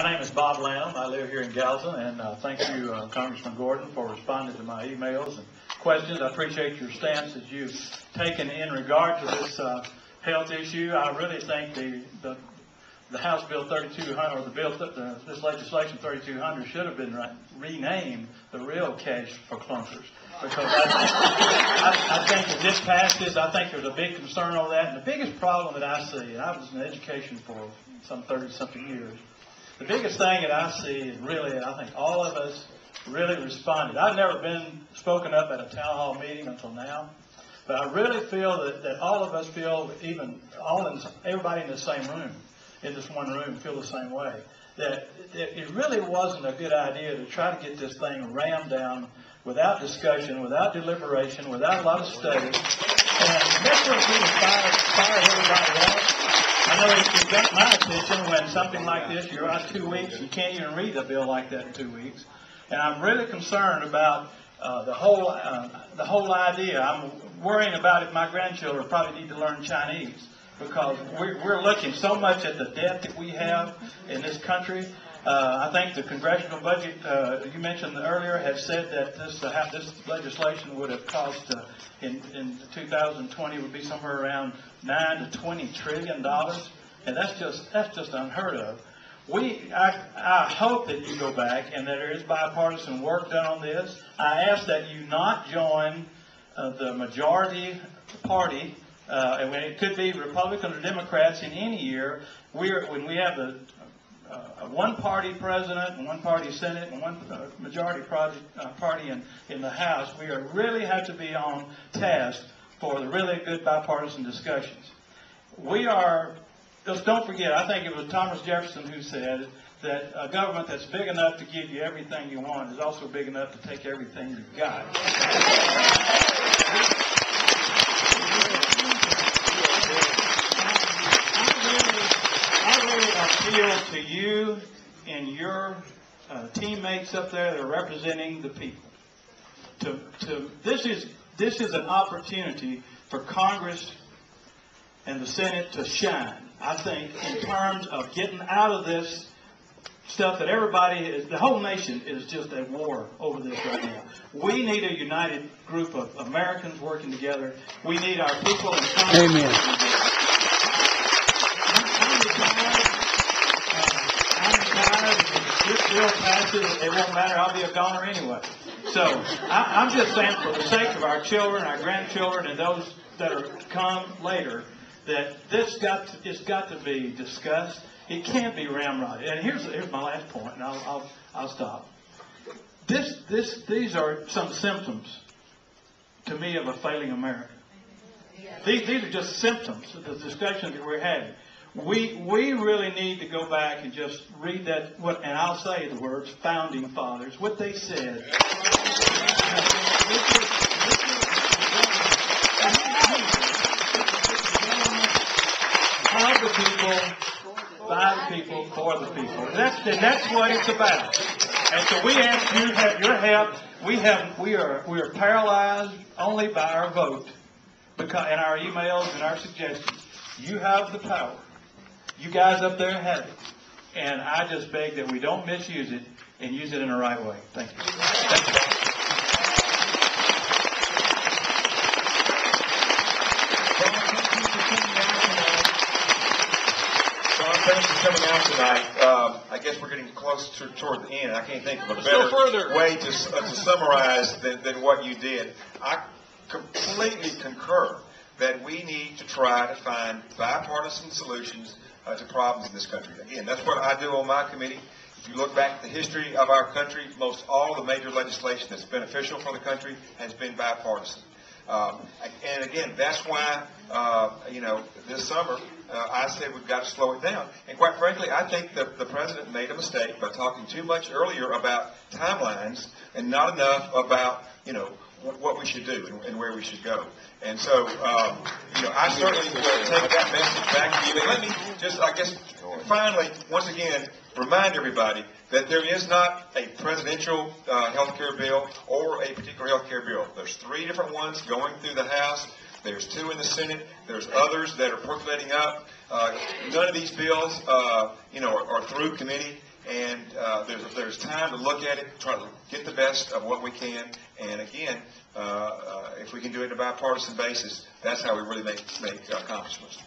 My name is Bob Lanham. I live here in Gallatin, and thank you, Congressman Gordon, for responding to my emails and questions. I appreciate your stance that you've taken in regard to this health issue. I really think the House Bill 3200, or the bill, this legislation 3200, should have been renamed the Real Cash for Clunkers. Because I think that this passes. I think there's a big concern over that. And the biggest problem that I see, and I was in education for some 30-something years, the biggest thing that I see is really, I think all of us really responded. I've never been spoken up at a town hall meeting until now, but I really feel that all of us feel, everybody in the same room, in this one room, feel the same way. That it really wasn't a good idea to try to get this thing rammed down without discussion, without deliberation, without a lot of study, and especially if we fire everybody else. I know it got my attention when something like this, you're out 2 weeks, you can't even read a bill like that in 2 weeks. And I'm really concerned about the whole idea. I'm worrying about if my grandchildren probably need to learn Chinese, because we're looking so much at the debt that we have in this country. I think the congressional budget you mentioned earlier has said that this legislation would have cost in 2020 would be somewhere around $9 to $20 trillion, and that's just unheard of. I hope that you go back and that there is bipartisan work done on this. I ask that you not join the majority party, and it could be Republicans or Democrats in any year. When we have a one-party president and one-party Senate and one majority party in the House, we really have to be on task for the really good bipartisan discussions. Just don't forget, I think it was Thomas Jefferson who said that a government that's big enough to give you everything you want is also big enough to take everything you've got. Appeal to you and your teammates up there that are representing the people. This is an opportunity for Congress and the Senate to shine, I think, in terms of getting out of this stuff that the whole nation is just at war over this right now. We need a united group of Americans working together. We need our people in Congress. Amen. This bill passes, it won't matter. I'll be a goner anyway. So I'm just saying, for the sake of our children, our grandchildren, and those that are come later, that it's got to be discussed. It can't be ramrodded. And here's my last point, and I'll stop. These are some symptoms to me of a failing America. These are just symptoms of the discussion that we're having. We really need to go back and just read that, and I'll say the words, founding fathers, what they said. Of the people, by the people, for the people. That's what it's about. And so we ask you to have your help. We are paralyzed only by our vote, and our emails and our suggestions. You have the power. You guys up there have it. And I just beg that we don't misuse it and use it in the right way. Thank you. Thank you. Thanks for coming out tonight. I guess we're getting close toward the end. I can't think of a better way to summarize than what you did. I completely concur that we need to try to find bipartisan solutions to problems in this country. Again, that's what I do on my committee. If you look back at the history of our country, most all the major legislation that's beneficial for the country has been bipartisan. And again, that's why, this summer, I said we've got to slow it down. And quite frankly, I think that the president made a mistake by talking too much earlier about timelines and not enough about, what we should do and where we should go. And so, I certainly will take that message back to you. And let me just, finally, once again, remind everybody that there is not a presidential health care bill or a particular health care bill. There's 3 different ones going through the House. There's 2 in the Senate. There's others that are percolating up. None of these bills, are through committee. and there's time to look at it, try to get the best of what we can, and again, if we can do it on a bipartisan basis, that's how we really make accomplishments.